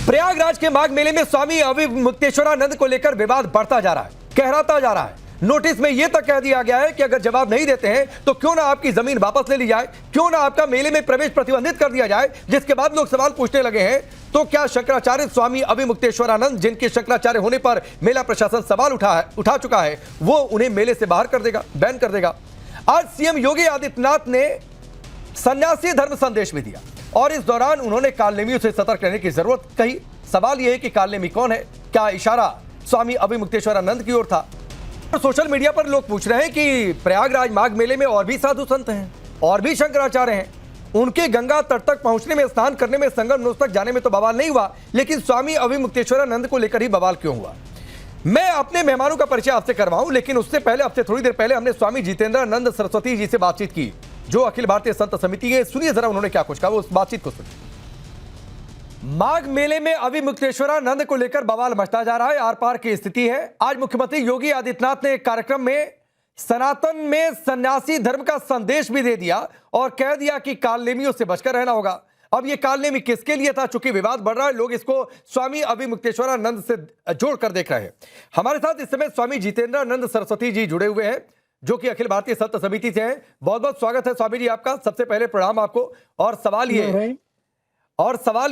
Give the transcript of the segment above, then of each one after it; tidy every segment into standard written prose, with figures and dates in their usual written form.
प्रयागराज के माघ मेले में स्वामी अविमुक्तेश्वरानंद को लेकर विवाद बढ़ता जा रहा है, गहराता जा रहा है। नोटिस में यह तक कह दिया गया है कि अगर जवाब नहीं देते हैं तो क्यों ना आपकी जमीन वापस ले ली जाए, क्यों ना आपका मेले में प्रवेश प्रतिबंधित कर दिया जाए। जिसके बाद लोग सवाल पूछने लगे हैं तो क्या शंकराचार्य स्वामी अविमुक्तेश्वरानंद, जिनके शंकराचार्य होने पर मेला प्रशासन सवाल उठा चुका है, वो उन्हें मेले से बाहर कर देगा, बैन कर देगा। आज सीएम योगी आदित्यनाथ ने सन्यासी धर्म संदेश भी दिया और इस दौरान उन्होंने कालनेमियों से सतर्क रहने की जरूरत कही। सवाल यह है कि कालनेमी कौन है, क्या इशारा स्वामी अविमुक्तेश्वरानंद की ओर था। सोशल मीडिया पर लोग पूछ रहे हैं कि प्रयागराज माघ मेले में और भी साधु संत हैं और भी शंकराचार्य हैं, उनके गंगा तट तक पहुंचने में, स्नान करने में, संगम नोस तक जाने में तो बवाल नहीं हुआ, लेकिन स्वामी अविमुक्तेश्वरानंद को लेकर ही बवाल क्यों हुआ। मैं अपने मेहमानों का परिचय आपसे करवाऊं, लेकिन उससे पहले, अब से थोड़ी देर पहले हमने स्वामी जितेंद्रानंद सरस्वती जी से बातचीत की, जो अखिल भारतीय संत समिति के। सुनिए जरा उन्होंने क्या कुछ कहा, वो उस बातचीत को सुनिए। माघ मेले में अविमुक्तेश्वरानंद को लेकर बवाल मचता जा रहा है, आर पार की स्थिति है। आज मुख्यमंत्री योगी आदित्यनाथ ने एक कार्यक्रम में सनातन में सन्यासी धर्म का संदेश भी दे दिया और कह दिया कि कालनेमियों से बचकर रहना होगा। अब ये कालनेमी किसके लिए था, चूंकि विवाद बढ़ रहा है, लोग इसको स्वामी अविमुक्तेश्वरानंद से जोड़कर देख रहे हैं। हमारे साथ इस समय स्वामी जितेंद्रानंद सरस्वती जी जुड़े हुए हैं, जो कि अखिल भारतीय संत समिति से हैं। बहुत बहुत स्वागत है स्वामी जी आपका। सबसे पहले प्रणाम आपको। और सवाल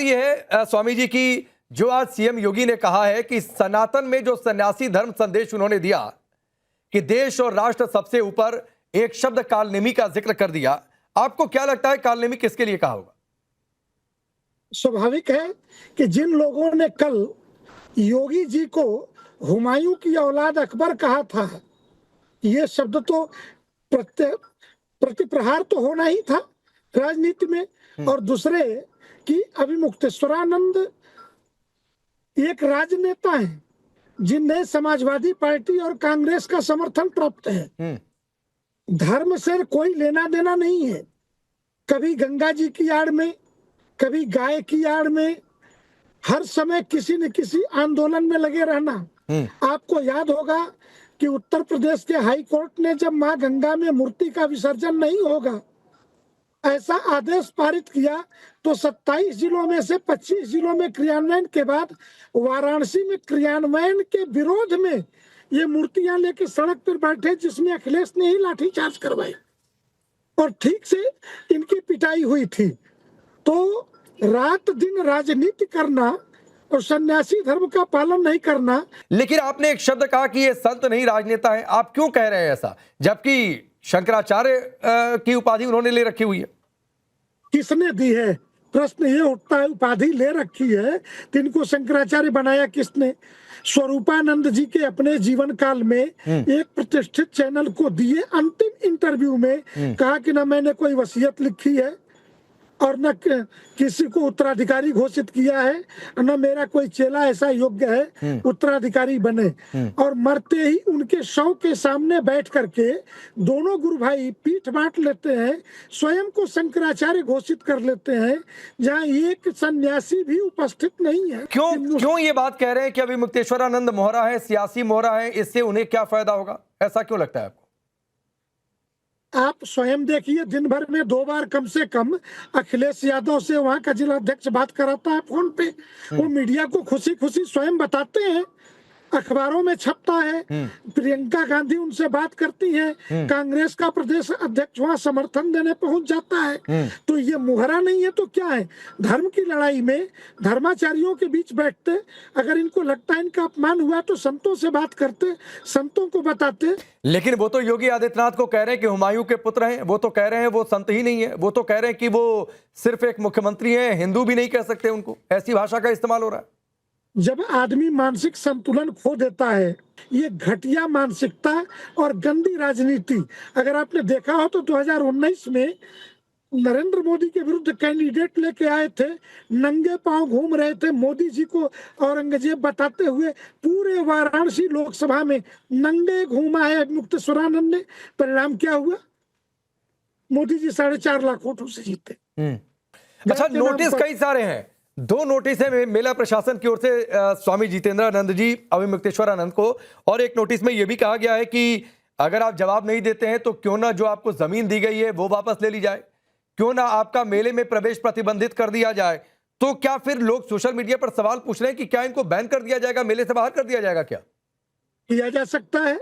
ये है स्वामी जी की, जो आज सीएम योगी ने कहा है कि सनातन में जो सन्यासी धर्म संदेश उन्होंने दिया कि देश और राष्ट्र सबसे ऊपर, एक शब्द कालनेमी का जिक्र कर दिया, आपको क्या लगता है कालनेमी किसके लिए कहा होगा? स्वाभाविक है कि जिन लोगों ने कल योगी जी को हुमायूं की औलाद अकबर कहा था, ये शब्द तो प्रतिप्रहार तो होना ही था राजनीति में। और दूसरे कि अविमुक्तेश्वरानंद एक राजनेता हैं जिन्हें समाजवादी पार्टी और कांग्रेस का समर्थन प्राप्त है। धर्म से कोई लेना देना नहीं है। कभी गंगा जी की आड़ में, कभी गाय की आड़ में, हर समय किसी न किसी आंदोलन में लगे रहना। आपको याद होगा कि उत्तर प्रदेश के हाई कोर्ट ने जब मां गंगा में मूर्ति का विसर्जन नहीं होगा ऐसा आदेश पारित किया, तो 27 जिलों में से 25 जिलों में क्रियान्वयन के बाद वाराणसी में क्रियान्वयन के विरोध में ये मूर्तियां लेके सड़क पर बैठे, जिसमें अखिलेश ने ही लाठीचार्ज करवाई और ठीक से इनकी पिटाई हुई थी। तो रात दिन राजनीति करना और सन्यासी धर्म का पालन नहीं करना। लेकिन आपने एक शब्द कहा कि ये संत नहीं राजनेता है, आप क्यों कह रहे हैं ऐसा, जबकि शंकराचार्य की उपाधि उन्होंने ले रखी हुई है? किसने दी है, प्रश्न ये उठता है। उपाधि ले रखी है तो इनको शंकराचार्य बनाया किसने? स्वरूपानंद जी के अपने जीवन काल में एक प्रतिष्ठित चैनल को दिए अंतिम इंटरव्यू में कहा कि न मैंने कोई वसीयत लिखी है और न किसी को उत्तराधिकारी घोषित किया है, न मेरा कोई चेला ऐसा योग्य है उत्तराधिकारी बने। और मरते ही उनके शव के सामने बैठ करके दोनों गुरु भाई पीठ बांट लेते हैं, स्वयं को शंकराचार्य घोषित कर लेते हैं, जहां एक सन्यासी भी उपस्थित नहीं है। क्यों ये बात कह रहे हैं कि अविमुक्तेश्वरानंद मोहरा है, सियासी मोहरा है, इससे उन्हें क्या फायदा होगा, ऐसा क्यों लगता है आपको? आप स्वयं देखिए, दिन भर में 2 बार कम से कम अखिलेश यादव से वहां का जिला अध्यक्ष बात कराता है फोन पे। वो मीडिया को खुशी खुशी स्वयं बताते हैं, अखबारों में छपता है। प्रियंका गांधी उनसे बात करती है, कांग्रेस का प्रदेश अध्यक्ष वहां समर्थन देने पहुंच जाता है। तो ये मुहरा नहीं है तो क्या है? धर्म की लड़ाई में धर्माचार्यों के बीच बैठते, अगर इनको लगता है इनका अपमान हुआ तो संतों से बात करते, संतों को बताते। लेकिन वो तो योगी आदित्यनाथ को कह रहे हैं कि हुमायूं के पुत्र हैं, वो तो कह रहे हैं वो संत ही नहीं है, वो तो कह रहे हैं कि वो सिर्फ एक मुख्यमंत्री है, हिंदू भी नहीं कह सकते उनको, ऐसी भाषा का इस्तेमाल हो रहा है। जब आदमी मानसिक संतुलन खो देता है, ये घटिया मानसिकता और गंदी राजनीति, अगर आपने देखा हो तो 2019 में नरेंद्र मोदी के विरुद्ध कैंडिडेट लेके आए थे, नंगे पांव घूम रहे थे, मोदी जी को औरंगजेब बताते हुए पूरे वाराणसी लोकसभा में नंगे घूमा है मुक्तेश्वरानंद ने। परिणाम क्या हुआ? मोदी जी 4.5 लाख वोटों से जीते। अच्छा, नोटिस कई सारे हैं, 2 नोटिस है मेला प्रशासन की ओर से स्वामी जितेंद्रानंद जी अविमुक्तेश्वरानंद को, और एक नोटिस में यह भी कहा गया है कि अगर आप जवाब नहीं देते हैं तो क्यों ना जो आपको जमीन दी गई है वो वापस ले ली जाए, क्यों ना आपका मेले में प्रवेश प्रतिबंधित कर दिया जाए, तो क्या फिर लोग सोशल मीडिया पर सवाल पूछ रहे हैं कि क्या इनको बैन कर दिया जाएगा, मेले से बाहर कर दिया जाएगा क्या? किया जा सकता है।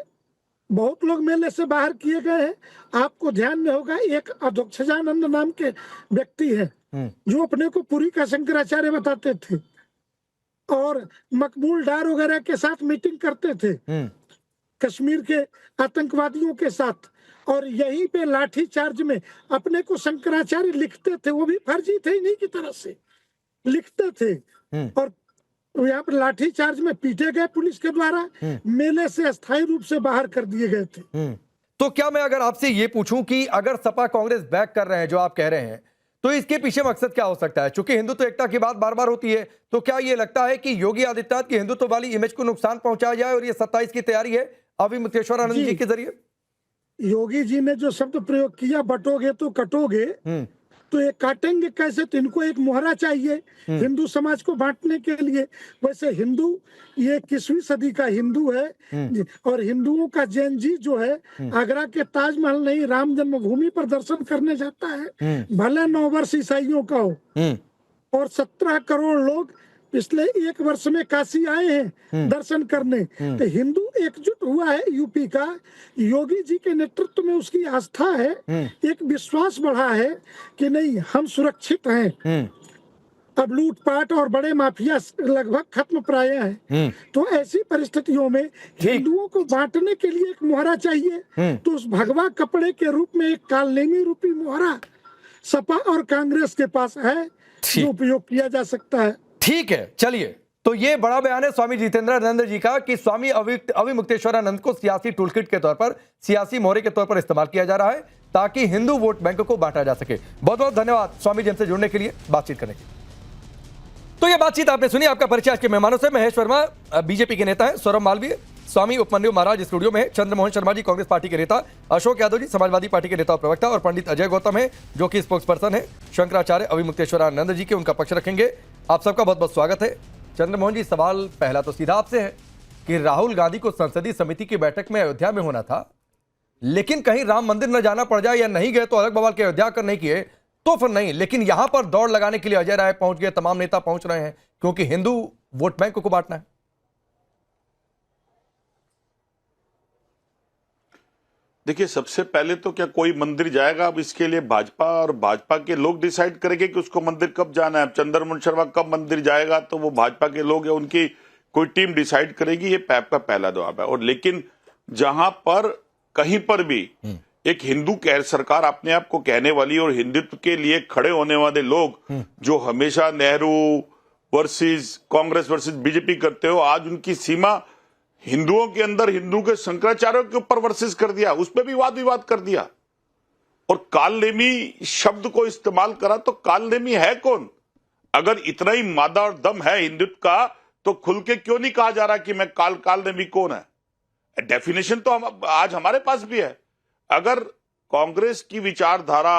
बहुत लोग मेले से बाहर किए गए हैं। आपको ध्यान में होगा, एक अधोक्षजानंद नाम के व्यक्ति है जो अपने को पुरी का शंकराचार्य बताते थे और मकबूल डार वगैरह के साथ मीटिंग करते थे कश्मीर के आतंकवादियों के साथ, और यहीं पे लाठी चार्ज में अपने को शंकराचार्य लिखते थे। वो भी फर्जी थे, इन्हीं की तरह से लिखते थे और यहाँ पर लाठी चार्ज में पीटे गए पुलिस के द्वारा, मेले से अस्थायी रूप से बाहर कर दिए गए थे। तो क्या मैं अगर आपसे ये पूछूं कि अगर सपा कांग्रेस बैक कर रहे हैं जो आप कह रहे हैं, तो इसके पीछे मकसद क्या हो सकता है? चूंकि हिंदुत्व एकता की बात बार बार होती है, तो क्या ये लगता है कि योगी आदित्यनाथ की हिंदुत्व वाली इमेज को नुकसान पहुंचाया जाए और ये 27 की तैयारी है अभी मुक्तेश्वरानंद जी के जरिए? योगी जी ने जो शब्द प्रयोग किया, बटोगे तो कटोगे, तो ये काटेंगे कैसे? तो इनको एक मोहरा चाहिए हिंदू समाज को बांटने के लिए। वैसे हिंदू, ये 21वीं सदी का हिंदू है और हिंदुओं का जैन जी जो है आगरा के ताजमहल नहीं, राम जन्मभूमि पर दर्शन करने जाता है। भले 9 वर्ष ईसाइयों का हो और 17 करोड़ लोग पिछले 1 वर्ष में काशी आए हैं दर्शन करने। तो हिंदू एकजुट हुआ है यूपी का। योगी जी के नेतृत्व में उसकी आस्था है, एक विश्वास बढ़ा है कि नहीं, हम सुरक्षित हैं। अब लूटपाट और बड़े माफिया लगभग खत्म प्राय हैं। तो ऐसी परिस्थितियों में हिंदुओं को बांटने के लिए एक मोहरा चाहिए। तो उस भगवा कपड़े के रूप में एक कालनेमी रूपी मोहरा सपा और कांग्रेस के पास है जो उपयोग किया जा सकता है। ठीक है, चलिए, तो ये बड़ा बयान है स्वामी जितेंद्रानंद जी का कि स्वामी अविमुक्तेश्वरानंद को सियासी टूलकिट के तौर पर, सियासी मोहरे के तौर पर इस्तेमाल किया जा रहा है ताकि हिंदू वोट बैंक को बांटा जा सके। बहुत बहुत धन्यवाद स्वामी जी हमसे जुड़ने के लिए, बातचीत करने के लिए। तो ये बातचीत आपने सुनी। आपका परिचय आज के मेहमानों से। महेश वर्मा बीजेपी के नेता है, सौरभ मालवीय, स्वामी उपमन्यु महाराज स्टूडियो में है, चंद्रमोहन शर्मा जी कांग्रेस पार्टी के नेता, अशोक यादव जी समाजवादी पार्टी के नेता और प्रवक्ता, और पंडित अजय गौतम है जो कि स्पोक्स पर्सन है शंकराचार्य अविमुक्तेश्वरानंद जी के, उनका पक्ष रखेंगे। आप सबका बहुत बहुत स्वागत है। चंद्रमोहन जी, सवाल पहला तो सीधा आपसे है कि राहुल गांधी को संसदीय समिति की बैठक में अयोध्या में होना था, लेकिन कहीं राम मंदिर न जाना पड़ जाए या नहीं गए तो अलग बवाल के, अयोध्या कर नहीं किए तो फिर नहीं, लेकिन यहां पर दौड़ लगाने के लिए अजय राय पहुंच गए, तमाम नेता पहुंच रहे हैं क्योंकि हिंदू वोट बैंक को बांटना है। देखिए, सबसे पहले तो क्या कोई मंदिर जाएगा? अब इसके लिए भाजपा और भाजपा के लोग डिसाइड करेंगे कि उसको मंदिर कब जाना है। चंद्रमोहन शर्मा कब मंदिर जाएगा तो वो भाजपा के लोग या उनकी कोई टीम डिसाइड करेगी। ये पैप का पहला जवाब है। और लेकिन जहां पर कहीं पर भी एक हिंदू सरकार अपने आप को कहने वाली और हिंदुत्व के लिए खड़े होने वाले लोग जो हमेशा Nehru versus Congress versus BJP करते हो, आज उनकी सीमा हिंदुओं के अंदर हिंदू के शंकराचार्यों के ऊपर वर्सेस कर दिया, उस पर भी वाद विवाद कर दिया और कालनेमी शब्द को इस्तेमाल करा। तो कालनेमी है कौन? अगर इतना ही मादा और दम है हिंदुत्व का तो खुल के क्यों नहीं कहा जा रहा कि मैं कालनेमी कौन है? डेफिनेशन तो आज हमारे पास भी है। अगर कांग्रेस की विचारधारा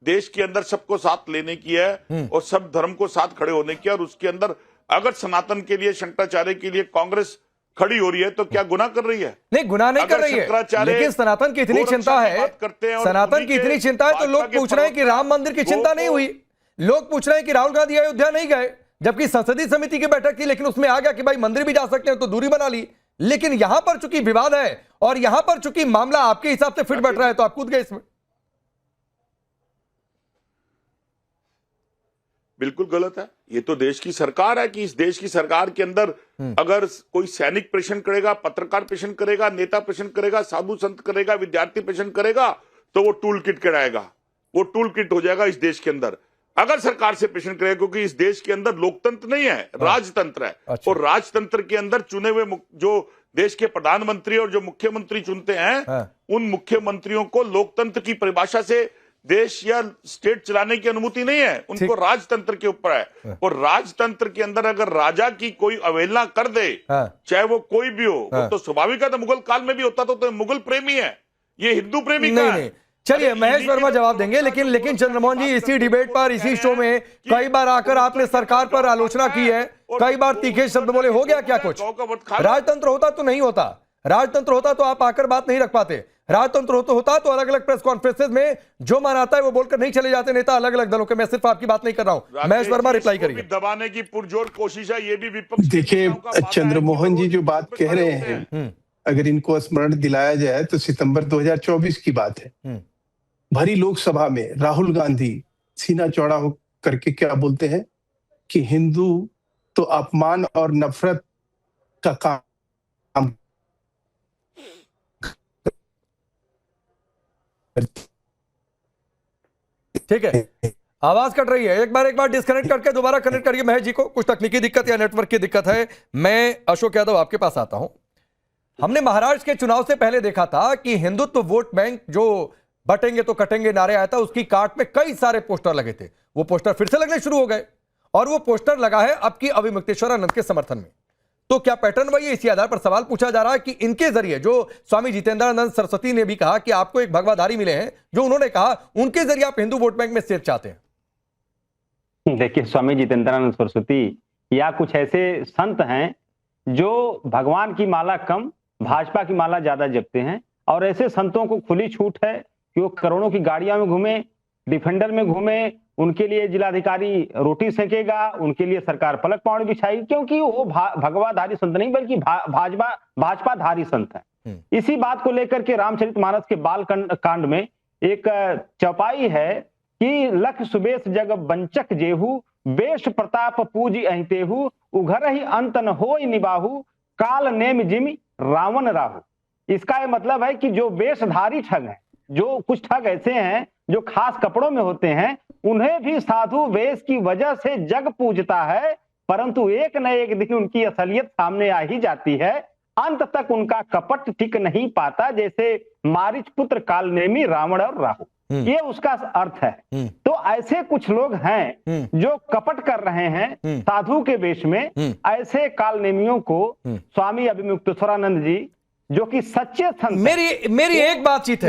देश के अंदर सबको साथ लेने की है और सब धर्म को साथ खड़े होने की, और उसके अंदर अगर सनातन के लिए, शंकराचार्य के लिए कांग्रेस खड़ी हो रही है तो क्या गुनाह कर रही है? नहीं, गुनाह नहीं कर रही है, लेकिन सनातन की इतनी चिंता है, सनातन की इतनी चिंता है तो लोग पूछ रहे हैं कि राम मंदिर की चिंता नहीं हुई। लोग पूछ रहे हैं कि राहुल गांधी अयोध्या नहीं गए, जबकि संसदीय समिति की बैठक थी, लेकिन उसमें आ गया कि भाई मंदिर भी जा सकते हैं तो दूरी बना ली। लेकिन यहां पर चूंकि विवाद है और यहां पर चूंकि मामला आपके हिसाब से फिट बैठ रहा है तो आप कूद गए इसमें। बिल्कुल गलत है। ये तो देश की सरकार है कि इस देश की सरकार के अंदर अगर कोई सैनिक प्रेषण करेगा, पत्रकार प्रेषण करेगा, नेता प्रेषण करेगा, साधु संत करेगा, विद्यार्थी प्रेषण करेगा तो वो टूल किट कराएगा, वो टूल किट हो जाएगा इस देश के अंदर। अगर सरकार से प्रेषण करेगा, क्योंकि इस देश के अंदर लोकतंत्र नहीं है, राजतंत्र है। अच्छा। और राजतंत्र के अंदर चुने हुए जो देश के प्रधानमंत्री और जो मुख्यमंत्री चुनते हैं, उन मुख्यमंत्रियों को लोकतंत्र की परिभाषा से देश या स्टेट चलाने की अनुमति नहीं है, उनको राजतंत्र के ऊपर है। और राजतंत्र के अंदर अगर राजा की कोई अवहेलना कर दे, चाहे वो कोई भी हो, वो तो स्वाभाविक है। तो मुगल काल में भी होता तो मुगल प्रेमी है, ये हिंदू प्रेमी का है। चलिए, महेश वर्मा जवाब देंगे, लेकिन चंद्रमोहन जी, इसी डिबेट पर, इसी शो में कई बार आकर आपने सरकार पर आलोचना की है, कई बार तीखे शब्द बोले, हो गया क्या कुछ? राजतंत्र होता तो नहीं होता, राजतंत्र होता तो आप आकर बात नहीं रख पाते। राजतंत्र होता तो अलग अलग प्रेस कॉन्फ्रेंसेज में जो मन आता है वो बोलकर नहीं चले जाते नेता अलग अलग दलों के। मैं सिर्फ आपकी बात नहीं कर रहा हूं। महेश वर्मा रिप्लाई करिए। दबाने की पुरजोर कोशिश है, ये भी विपक्ष। देखिए चंद्रमोहन जी जो बात कह रहे हैं, अगर इनको स्मरण दिलाया जाए तो सितंबर 2024 की बात है। भरी लोकसभा में राहुल गांधी सीना चौड़ा हो करके क्या बोलते हैं कि हिंदू तो अपमान और नफरत का काम। ठीक है, आवाज कट रही है। एक बार डिस्कनेक्ट करके दोबारा कनेक्ट करिए महेश जी को। कुछ तकनीकी दिक्कत या नेटवर्क की दिक्कत है। मैं अशोक यादव आपके पास आता हूं। हमने महाराष्ट्र के चुनाव से पहले देखा था कि हिंदुत्व वोट बैंक जो बटेंगे तो कटेंगे नारे आया था, उसकी काट में कई सारे पोस्टर लगे थे। वो पोस्टर फिर से लगने शुरू हो गए और वो पोस्टर लगा है अब की अविमुक्तेश्वरानंद के समर्थन में। तो क्या पैटर्न वही है? इसी आधार पर सवाल पूछा जा रहा है कि इनके जरिए, जो स्वामी जितेंद्रानंद सरस्वती ने भी कहा कि आपको एक भगवाधारी मिले हैं, जो उन्होंने कहा उनके जरिए आप हिंदू वोट बैंक में सेफ चाहते हैं। देखिए, स्वामी जितेंद्रानंद सरस्वती या कुछ ऐसे संत हैं जो भगवान की माला कम भाजपा की माला ज्यादा जपते हैं, और ऐसे संतों को खुली छूट है कि वो करोड़ों की गाड़ियां में घूमे, डिफेंडर में घूमे, उनके लिए जिलाधिकारी रोटी सेकेगा, उनके लिए सरकार पलक पावड़ी बिछाएगी, क्योंकि वो भगवाधारी संत नहीं बल्कि भाजपाधारी संत है। इसी बात को लेकर के रामचरितमानस के बाल कांड में एक चौपाई है कि लख सुबेश जग बंचक जेहू, बेश प्रताप पूज अहितेहू, उघर ही अंत न होय निबाहू, काल नेम जिमि रावण राहु। इसका यह मतलब है कि जो वेशधारी ठग हैं, जो कुछ ठग ऐसे हैं जो खास कपड़ों में होते हैं, उन्हें भी साधु वेश की वजह से जग पूजता है, परंतु एक न एक दिन उनकी असलियत सामने आ ही जाती है। अंत तक उनका कपट टिक नहीं पाता, जैसे मारीच पुत्र कालनेमी रावण और राहु। ये उसका अर्थ है। तो ऐसे कुछ लोग हैं जो कपट कर रहे हैं साधु के वेश में। ऐसे कालनेमियों को स्वामी अविमुक्तेश्वरानंद जी, जो कि सच्चे संत, मेरी एक बातचीत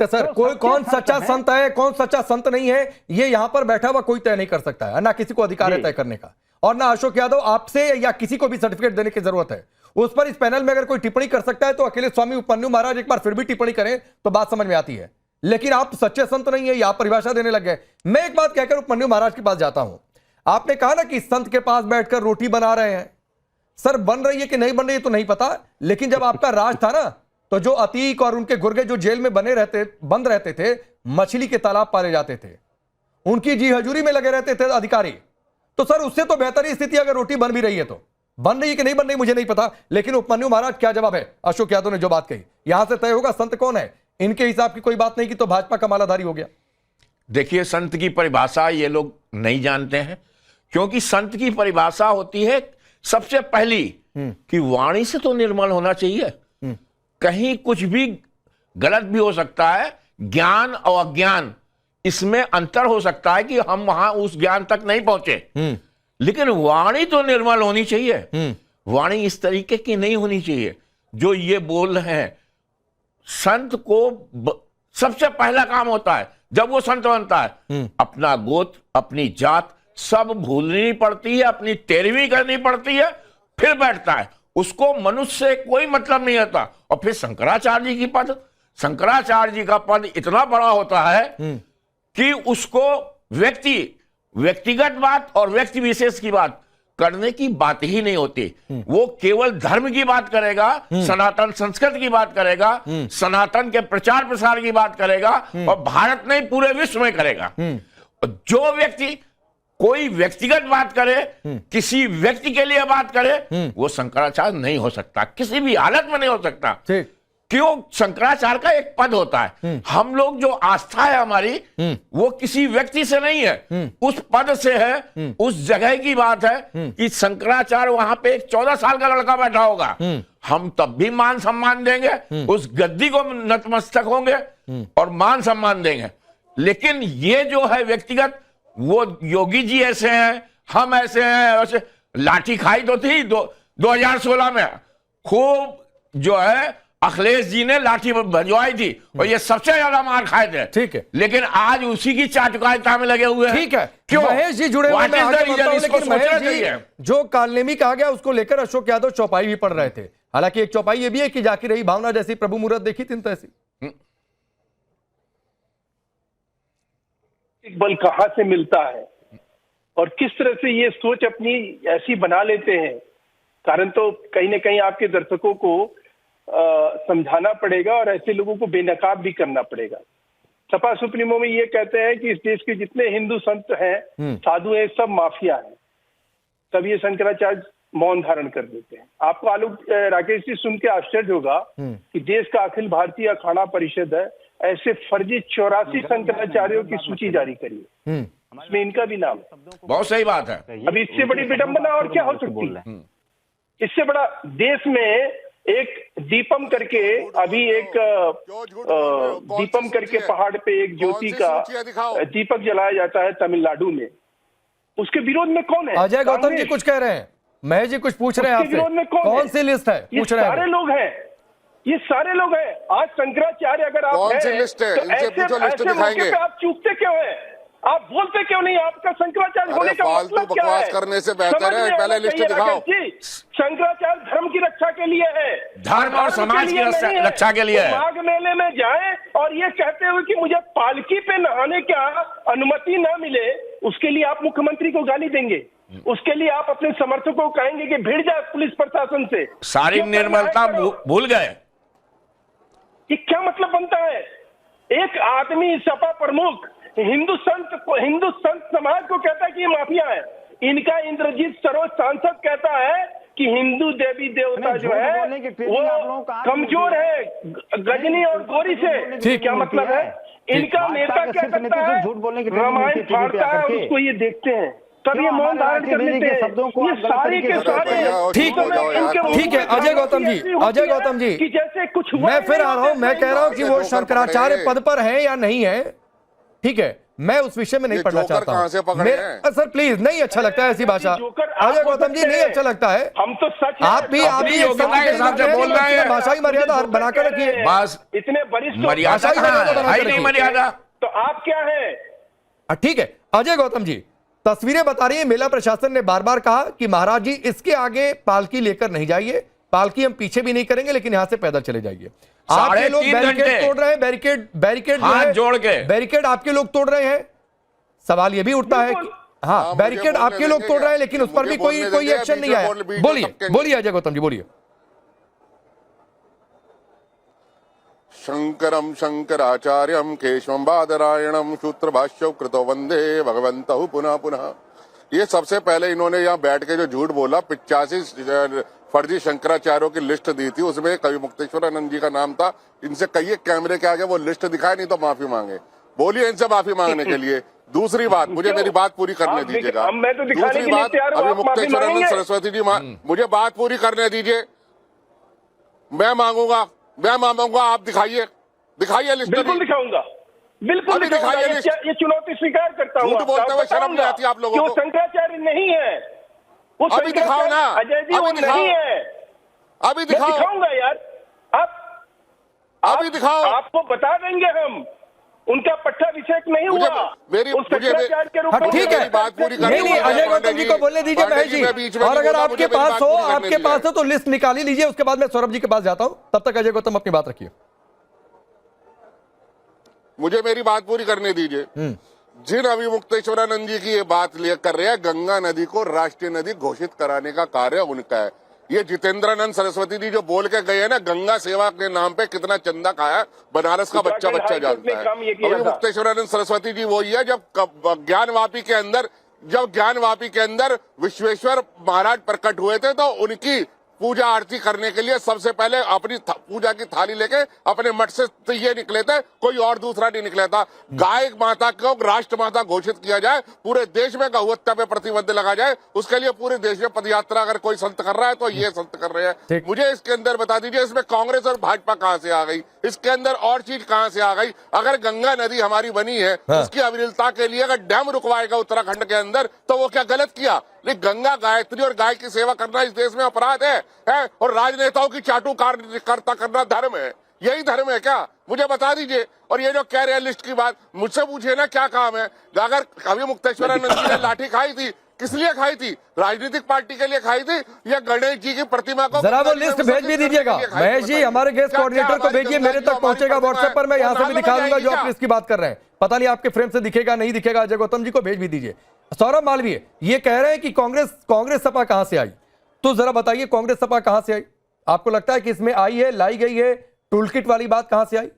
है सर, कोई कौन सच्चा संत है कौन सच्चा संत नहीं है, ये यहां पर बैठा हुआ कोई तय नहीं कर सकता है, ना किसी को अधिकार है तय करने का, और ना अशोक यादव आपसे या किसी को भी सर्टिफिकेट देने की जरूरत है। उस पर इस पैनल में अगर कोई टिप्पणी कर सकता है तो अकेले स्वामी उपमन्यु महाराज एक बार फिर भी टिप्पणी करें तो बात समझ में आती है, लेकिन आप सच्चे संत नहीं है, ये आप परिभाषा देने लग गए। मैं एक बात कहकर उपमन्यु महाराज के पास जाता हूं। आपने कहा ना कि संत के पास बैठकर रोटी बना रहे हैं। सर, बन रही है कि नहीं बन रही है तो नहीं पता, लेकिन जब आपका राज था ना, तो जो अतीक और उनके गुर्गे जो जेल में बंद रहते थे, मछली के तालाब पाले जाते थे, उनकी जी हजूरी में लगे रहते थे अधिकारी। तो सर, उससे तो बेहतर स्थिति अगर रोटी बन भी रही है तो, बन रही है कि नहीं बन रही मुझे नहीं पता, लेकिन उपमन्यु महाराज क्या जवाब है? अशोक यादव ने जो बात कही, यहां से तय होगा संत कौन है। इनके हिसाब की कोई बात नहीं की तो भाजपा का मालाधारी हो गया। देखिए, संत की परिभाषा ये लोग नहीं जानते हैं, क्योंकि संत की परिभाषा होती है सबसे पहली कि वाणी से तो निर्मल होना चाहिए, कहीं कुछ भी गलत भी हो सकता है, ज्ञान और अज्ञान इसमें अंतर हो सकता है कि हम वहां उस ज्ञान तक नहीं पहुंचे, लेकिन वाणी तो निर्मल होनी चाहिए। वाणी इस तरीके की नहीं होनी चाहिए जो ये बोल रहे हैं। संत को सबसे पहला काम होता है जब वो संत बनता है, अपना गोत्र अपनी जात सब भूलनी पड़ती है, अपनी तेरहवीं करनी पड़ती है, फिर बैठता है। उसको मनुष्य से कोई मतलब नहीं होता। और फिर शंकराचार्य जी की पद, शंकराचार्य जी का पद इतना बड़ा होता है कि उसको व्यक्तिगत बात और व्यक्ति विशेष की बात करने की बात ही नहीं होती। वो केवल धर्म की बात करेगा, सनातन संस्कृति की बात करेगा, सनातन के प्रचार प्रसार की बात करेगा, और भारत नहीं पूरे विश्व में करेगा। जो व्यक्ति कोई व्यक्तिगत बात करे, किसी व्यक्ति के लिए बात करे, वो शंकराचार्य नहीं हो सकता, किसी भी हालत में नहीं हो सकता। क्यों? शंकराचार्य का एक पद होता है। हम लोग जो आस्था है हमारी, वो किसी व्यक्ति से नहीं है, उस पद से है, उस जगह की बात है कि शंकराचार्य वहां पे एक 14 साल का लड़का बैठा होगा, हम तब भी मान सम्मान देंगे, उस गद्दी को नतमस्तक होंगे और मान सम्मान देंगे। लेकिन ये जो है व्यक्तिगत, वो योगी जी ऐसे हैं, हम ऐसे हैं, वैसे लाठी खाई तो थी 2016 में खूब, जो है अखिलेश जी ने लाठी भजवाई थी और ये सबसे ज्यादा मार खाए थे। ठीक है, लेकिन आज उसी की चाटुकारिता में लगे हुए हैं। ठीक है, क्यों? महेश जी जुड़े हुए हैं, लेकिन महेश जी जो कालनेमी कहा गया उसको लेकर अशोक यादव चौपाई भी पढ़ रहे थे। हालांकि एक चौपाई ये भी है कि जाकी रही भावना जैसी प्रभु मुहूर्त देखी तीन तैसी। बल कहां से मिलता है और किस तरह से ये सोच अपनी ऐसी बना लेते हैं। कारण तो कहीं ना कहीं आपके दर्शकों को समझाना पड़ेगा और ऐसे लोगों को बेनकाब भी करना पड़ेगा। सपा सुप्रीमो में ये कहते हैं कि इस देश के जितने हिंदू संत हैं, साधु हैं, सब माफिया हैं। तब ये शंकराचार्य मौन धारण कर देते हैं। आपको आलोक राकेश जी सुन के आश्चर्य होगा कि देश का अखिल भारतीय अखाड़ा परिषद है ऐसे फर्जी 84 शंकराचार्यों की सूची जारी करी है, इसमें इनका भी नाम है। बहुत सही बात है। अब इससे बड़ी विडंबना और क्या हो सकती है? इससे बड़ा देश में एक दीपम करके अभी एक दीपम करके पहाड़ पे एक ज्योति का दीपक जलाया जाता है तमिलनाडु में, उसके विरोध में कौन है? अजय गौतम जी कुछ कह रहे हैं, महेश जी कुछ पूछ रहे हैं उसके विरोध में आपसे, कौन कौन है? सी लिस्ट है पूछ रहे सारे हैं? लोग हैं, ये सारे लोग हैं। आज शंकराचार्य अगर आप कौन सी हैं, लिस्ट है? तो इनसे पूछो, लिस्ट ऐसे दिखाएंगे। मौके पे आप चूकते क्यों हैं? आप बोलते क्यों नहीं? आपका शंकराचार्य होने का फालतू मतलब क्या बकवास है? करने से बेहतर समझ है में पहले आना लिस्ट चाहिए दिखाओ। राकेश जी, शंकराचार्य धर्म की रक्षा के लिए है, धर्म और समाज की रक्षा के लिए है। माघ मेले में जाएं और ये कहते हुए कि मुझे पालकी पे नहाने का अनुमति ना मिले, उसके लिए आप मुख्यमंत्री को गाली देंगे? उसके लिए आप अपने समर्थकों को कहेंगे कि भिड़ जाए पुलिस प्रशासन से? सारी निर्मलता भूल गए। ये क्या मतलब बनता है? एक आदमी सपा प्रमुख हिंदू संत समाज को कहता है कि ये माफिया है। इनका इंद्रजीत सरोज सांसद कहता है कि हिंदू देवी देवता जो है वो कमजोर है गजनी और गौरी से। क्या मतलब है? इनका नेता क्या करता है? रामायण फाड़ता है और उसको ये देखते हैं, तब ये मौन धारण कर लेते हैं। ये सारे के सारे ठीक है अजय गौतम जी, अजय गौतम जी कि जैसे कुछ मैं फिर आ रहा हूं, मैं कह रहा हूं कि वो शंकराचार्य पद पर है या नहीं है, ठीक है, मैं उस विषय में नहीं पढ़ना चाहता हूं। सर प्लीज, नहीं अच्छा लगता है ऐसी भाषा। अजय गौतम जी नहीं अच्छा लगता है। हम तो सच आप भी योग्यता के हिसाब से बोल रहे हैं। भाषा की मर्यादा बनाकर रखिए। बस इतने वरिष्ठ मर्यादा है ही नहीं मर्यादा। तो आप क्या है? ठीक है अजय गौतम जी, तस्वीरें बता रही है मेला प्रशासन ने बार बार कहा कि महाराज जी इसके आगे पालकी लेकर नहीं जाइए, पालकी हम पीछे भी नहीं करेंगे, लेकिन यहां से पैदल चले जाइए। आपके लोग 3.5 बैरिकेड घंटे तोड़ रहे हैं, बैरिकेड हाथ जोड़ के बैरिकेड आपके लोग तोड़ रहे हैं। सवाल यह भी उठता है कि हाँ बैरिकेड आपके लोग तोड़ रहे हैं, लेकिन उस पर भी कोई एक्शन नहीं आया। बोलिए अजय गौतम जी, बोलिए। शंकरम शंकराचार्यम केशवम बादरायणम सूत्र भाष्य कृतो वंदे भगवंतहु पुनः पुनः। ये सबसे पहले इन्होंने यहाँ बैठ के जो झूठ बोला, 85 फर्जी शंकराचार्यों की लिस्ट दी थी, उसमें कवि मुक्तेश्वरानंद जी का नाम था। इनसे कहिए कैमरे के आगे वो लिस्ट दिखाए, नहीं तो माफी मांगे। बोलिए इनसे माफी मांगने के लिए। दूसरी बात, मुझे मेरी बात पूरी करने दीजिएगा। दूसरी बात, अभी मुक्तेश्वरानंद सरस्वती जी मुझे बात पूरी करने दीजिए। मैं मांगूंगा, आप दिखाइए लिस्ट। बिल्कुल दिखाऊंगा, बिल्कुल दिखाऊंगा। ये चुनौती स्वीकार करता हूँ। झूठ बोलते हुए शर्म नहीं आती आप लोगों को? शंकराचार्य नहीं है वो, अभी दिखाओ ना, अजय जी वो नहीं है। अभी दिखाओ, दिखाऊंगा यार। अभी दिखाओ। आपको बता देंगे हम, उनका पट्टाभिषेक नहीं हुआ। ठीक है, बात पूरी करनी। नहीं अजय गौतम जी को बोलने दीजिए महेश जी। और अगर आपके पास हो तो लिस्ट निकाल ही लीजिए, उसके बाद मैं सौरभ जी के पास जाता हूं। तब तक अजय गौतम अपनी बात रखिए। मुझे मेरी बात पूरी करने दीजिए। जिन अभी मुक्तेश्वरानंद जी की ये बात कर रहे हैं, गंगा नदी को राष्ट्रीय नदी घोषित कराने का कार्य उनका है। ये जितेंद्रानंद सरस्वती जी जो बोल के गए हैं ना, गंगा सेवा के नाम पे कितना चंदा खाया, बनारस का बच्चा जानता है। अभी मुक्तेश्वरानंद सरस्वती जी वही है जब ज्ञानवापी के अंदर विश्वेश्वर महाराज प्रकट हुए थे, तो उनकी पूजा आरती करने के लिए सबसे पहले अपनी पूजा की थाली लेके अपने मठ से ये निकले थे, कोई और दूसरा नहीं निकला था। गाय माता को राष्ट्र माता घोषित किया जाए, पूरे देश में गौ हत्या पे प्रतिबंध लगा जाए, उसके लिए पूरे देश में पदयात्रा अगर कोई संत कर रहा है तो ये संत कर रहे हैं। मुझे इसके अंदर बता दीजिए, इसमें कांग्रेस और भाजपा कहां से आ गई? इसके अंदर और चीज कहां से आ गई? अगर गंगा नदी हमारी बनी है, उसकी अविरलता के लिए अगर डैम रुकवाएगा उत्तराखंड के अंदर, तो वो क्या गलत किया? लेकिन गंगा गायत्री और गाय की सेवा करना इस देश में अपराध है? और राजनेताओं की चाटुकारिता करना धर्म है? यही धर्म है क्या? मुझे बता दीजिए। और ये जो कह रहे हैं लिस्ट की बात, मुझसे पूछिए ना क्या काम है। अगर कवि मुक्तेश्वरानंद जी ने लाठी खाई थी किस लिए खाई थी? राजनीतिक पार्टी के लिए खाई थी या गणेश जी की प्रतिमा को? जरा वो लिस्ट भेज भी दीजिएगा महेश जी, हमारे गेस्ट कोऑर्डिनेटर को भेजिए, मेरे तक पहुंचेगा व्हाट्सएप पर, मैं यहां से भी दिखा दूंगा जो आप लिस्ट की बात कर रहे हैं। पता नहीं आपके फ्रेम से दिखेगा नहीं दिखेगा, अजय गौतम जी को भेज भी दीजिए। सौरभ मालवीय ये कह रहे हैं कि कांग्रेस सपा कहां से आई, तो जरा बताइए कांग्रेस सपा कहां से आई? आपको लगता है कि इसमें आई है, लाई गई है, टूल किट वाली बात कहां से आई?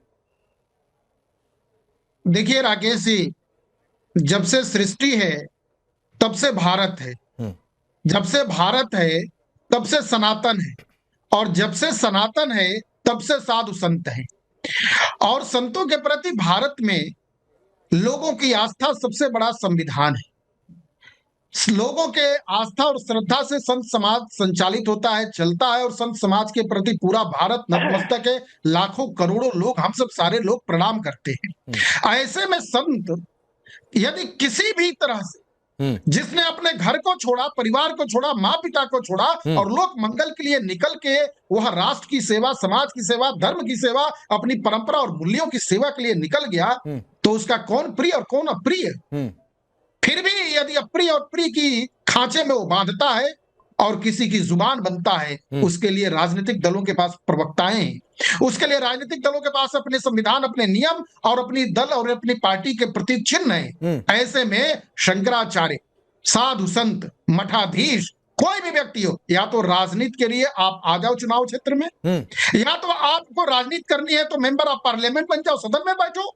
देखिए राकेश जी, जब से सृष्टि है तब से भारत है, जब से भारत है तब से सनातन है, और जब से सनातन है तब से साधु संत है। और संतों के प्रति भारत में लोगों की आस्था सबसे बड़ा संविधान है। लोगों के आस्था और श्रद्धा से संत समाज संचालित होता है, चलता है, और संत समाज के प्रति पूरा भारत नतमस्तक है। लाखों करोड़ों लोग, हम सब सारे लोग प्रणाम करते हैं। ऐसे में संत यदि किसी भी तरह से जिसने अपने घर को छोड़ा, परिवार को छोड़ा, माँ पिता को छोड़ा और लोक मंगल के लिए निकल के वह राष्ट्र की सेवा, समाज की सेवा, धर्म की सेवा, अपनी परंपरा और मूल्यों की सेवा के लिए निकल गया, तो उसका कौन प्रिय और कौन अप्रिय? फिर भी यदि अप्रिय और प्रिय की खांचे में वो बांधता है और किसी की जुबान बनता है, उसके लिए राजनीतिक दलों के पास प्रवक्ताएं हैं, उसके लिए राजनीतिक दलों के पास अपने संविधान, अपने नियम और अपनी दल और अपनी पार्टी के प्रतीक चिन्ह हैं। ऐसे में शंकराचार्य, साधु संत, मठाधीश, कोई भी व्यक्ति हो, या तो राजनीति के लिए आप आ जाओ चुनाव क्षेत्र में, या तो आपको राजनीति करनी है तो मेंबर ऑफ पार्लियामेंट बन जाओ, सदन में बैठो,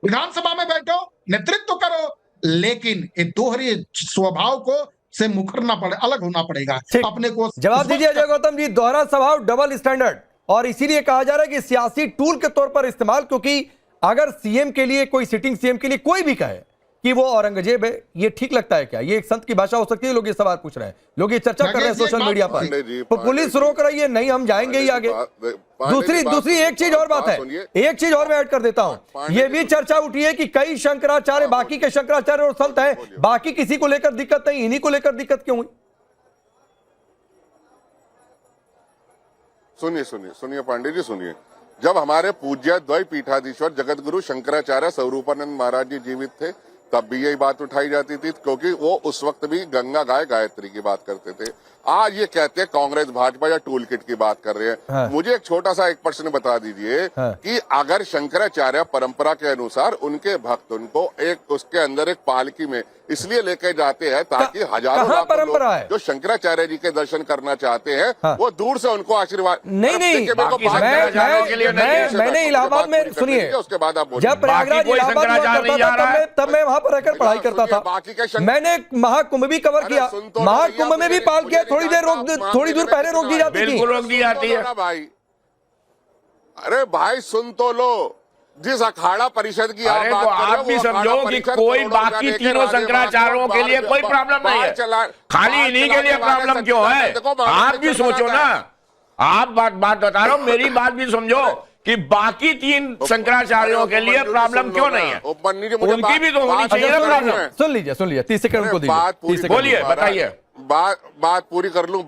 विधानसभा में बैठो, नेतृत्व करो, लेकिन ये दोहरे स्वभाव को से मुकरना पड़े, अलग होना पड़ेगा अपने को। जवाब दीजिए अजय गौतम जी, दोहरा स्वभाव, डबल स्टैंडर्ड, और इसीलिए कहा जा रहा है कि सियासी टूल के तौर पर इस्तेमाल, क्योंकि अगर सीएम के लिए, कोई सिटिंग सीएम के लिए कोई भी कहे कि वो औरंगजेब है, ये ठीक लगता है क्या? ये एक संत की भाषा हो सकती है? लोग ये सवाल पूछ रहे हैं, लोग ये चर्चा कर रहे हैं सोशल मीडिया पर, तो पुलिस रोक रही है, नहीं हम जाएंगे ही आगे। दूसरी एक चीज और बात है, एक चीज और मैं ऐड कर देता हूं, ये भी चर्चा उठी है कि कई शंकराचार्य, बाकी के शंकराचार्य और संत हैं, बाकी किसी को लेकर दिक्कत नहीं, इन्हीं को लेकर दिक्कत क्यों हुई? सुनिए पांडे जी, सुनिए। जब हमारे पूज्य द्वय पीठाधीश्वर जगत गुरु शंकराचार्य स्वरूपानंद महाराज जी जीवित थे, तब भी यही बात उठाई जाती थी, क्योंकि वो उस वक्त भी गंगा गाय गायत्री की बात करते थे। आज ये कहते हैं कांग्रेस भाजपा या टूल किट की बात कर रहे हैं। हाँ। मुझे एक छोटा सा एक प्रश्न बता दीजिए। हाँ। कि अगर शंकराचार्य परंपरा के अनुसार उनके भक्त उनको एक उसके अंदर एक पालकी में इसलिए लेके जाते हैं ताकि हजारों लाखों लोग जो शंकराचार्य जी के दर्शन करना चाहते हैं, हाँ। वो दूर से उनको आशीर्वाद। नहीं, मैंने इलाहाबाद में, सुनिए, उसके बाद आप जब प्रयागराज इलाहाबाद में करता था, तब मैं वहां पर रहकर पढ़ाई करता था, मैंने महाकुंभ भी कवर किया, महाकुंभ में भी पाल किया, थोड़ी दूर पहले रोक दी जाती थी, बिल्कुल रोक दी जाती है भाई। अरे भाई सुन तो लो, जिस अखाड़ा परिषद की आप बात कर रहे हो, आप भी समझो कि कोई बाकी तीनों शंकराचार्यों के लिए कोई प्रॉब्लम नहीं है, खाली इन्हीं के लिए प्रॉब्लम क्यों है? आप भी सोचो ना, आप बात बता रहा हूं, मेरी बात भी समझो कि बाकी तीन शंकराचार्यों के लिए प्रॉब्लम क्यों नहीं है? उनकी भी तो होनी चाहिए ना प्रॉब्लम। सुन लीजिए 30 सेकंड को दीजिए, बोलिए, बताइए। बात पूरी कर लूं।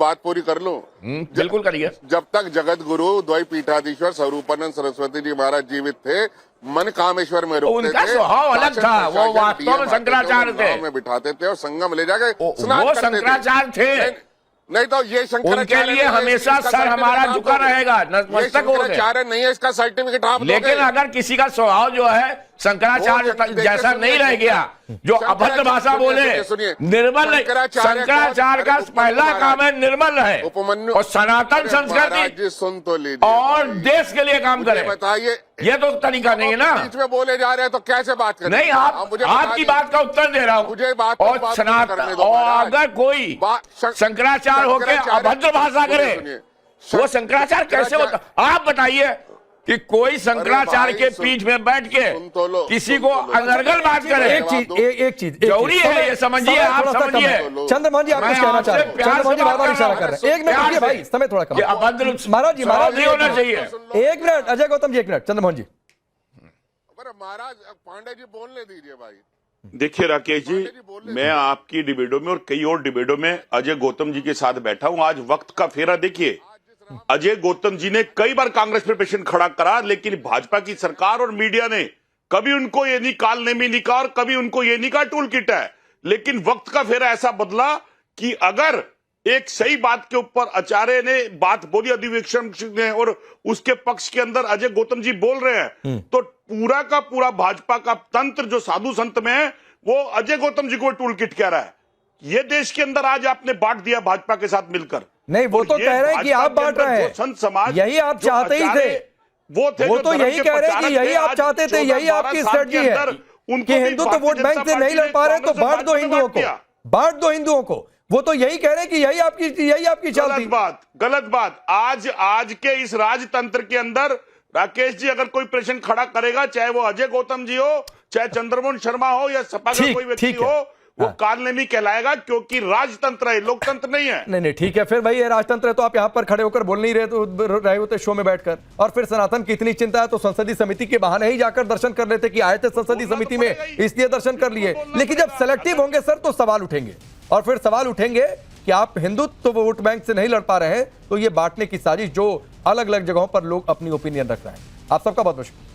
बिल्कुल करिए। जब तक जगत गुरु द्वय पीठाधीश्वर स्वरूपानंद सरस्वती जी महाराज जीवित थे, मन कामेश्वर में रुकते उनका थे, स्वभाव अलग था, वो वास्तव में शंकराचार्य थे, में बिठाते थे और संगम ले जाके वो शंकराचार्य थे। नहीं तो ये उनके लिए हमेशा सर हमारा झुका रहेगा, नतमस्तक हो गए, नहीं है, इसका सर्टिफिकेट आप लेकिन अगर किसी का स्वभाव जो है शंकराचार्य जैसा नहीं रह गया, जो अभद्र भाषा बोले, निर्मल, शंकराचार्य का पहला काम है निर्मल रहे और सनातन संस्कृति सुन तो लीजिए और देश के लिए काम करे। बताइए, ये तो तरीका नहीं है ना, बीच में बोले जा रहे हैं तो कैसे बात करें? नहीं, आपकी बात का उत्तर दे रहा हूँ। मुझे बात और सनातन, और अगर कोई शंकराचार्य होकर अभद्र भाषा करे, वो शंकराचार्य कैसे होता? आप बताइए कि कोई शंकराचार्य के पीठ में बैठ के किसी को अनर्गल बात करे। एक चीज जरूरी है, ये समझिए, आप समझिए। चंद्रमोहन जी आप कुछ कहना चाह रहे हैं? चंद्रमोहन जी बार इशारा कर रहे हैं, एक मिनट भाई, समय थोड़ा कम, महाराज जी नहीं होना चाहिए। एक मिनट अजय गौतम जी, एक मिनट चंद्रमोहन जी। महाराज पांडे जी बोलने दीजिए भाई। देखिए राकेश जी, मैं आपकी डिबेटों में और कई और डिबेटों में अजय गौतम जी के साथ बैठा हूं। आज वक्त का फेरा देखिए, अजय गौतम जी ने कई बार कांग्रेस पे प्रश्न खड़ा करा, लेकिन भाजपा की सरकार और मीडिया ने कभी उनको ये नहीं कालने में नहीं कहा और कभी उनको ये नहीं कहा टूल किट है। लेकिन वक्त का फेरा ऐसा बदला कि अगर एक सही बात के ऊपर आचार्य ने बात बोली अधिवेशन में और उसके पक्ष के अंदर अजय गौतम जी बोल रहे हैं, तो पूरा का पूरा भाजपा का तंत्र जो साधु संत में है वो अजय गौतम जी को टूल किट कह रहा है। ये देश के अंदर आज आपने बांट दिया भाजपा के साथ मिलकर। नहीं, वो तो कह रहे हैं कि आप बांट रहे हैं, संत समाज यही आप चाहते ही थे, वो तो यही कह रहे हैं कि यही आप चाहते थे, यही आपकी स्ट्रेटजी है कि हिंदू तो वोट बैंक से नहीं लड़ पा रहे तो बांट दो हिंदुओं को, बांट दो हिंदुओं को। वो तो यही कह रहे हैं कि यही आपकी चाल थी। गलत बात। आज के इस राजतंत्र के अंदर राकेश जी अगर कोई प्रश्न खड़ा करेगा, चाहे वो अजय गौतम जी हो, चाहे चंद्रमोहन शर्मा हो या सपा का कोई व्यक्ति हो, वो कालनेमी कहलाएगा, क्योंकि राजतंत्र है, लोकतंत्र नहीं है। नहीं ठीक है, फिर भाई ये राजतंत्र है तो आप यहां पर खड़े होकर बोल नहीं रहे होते शो में बैठकर, और फिर सनातन की इतनी चिंता है तो संसदीय समिति के बहाने ही जाकर दर्शन कर लेते कि आए थे संसदीय समिति में इसलिए दर्शन कर लिए। लेकिन जब सेलेक्टिव होंगे सर तो सवाल उठेंगे, और फिर सवाल उठेंगे कि आप हिंदुत्व वोट बैंक से नहीं लड़ पा रहे हैं, तो ये बांटने की साजिश जो अलग अलग जगहों पर लोग अपनी ओपिनियन रख रहे हैं। आप सबका बहुत बहुत शुक्रिया।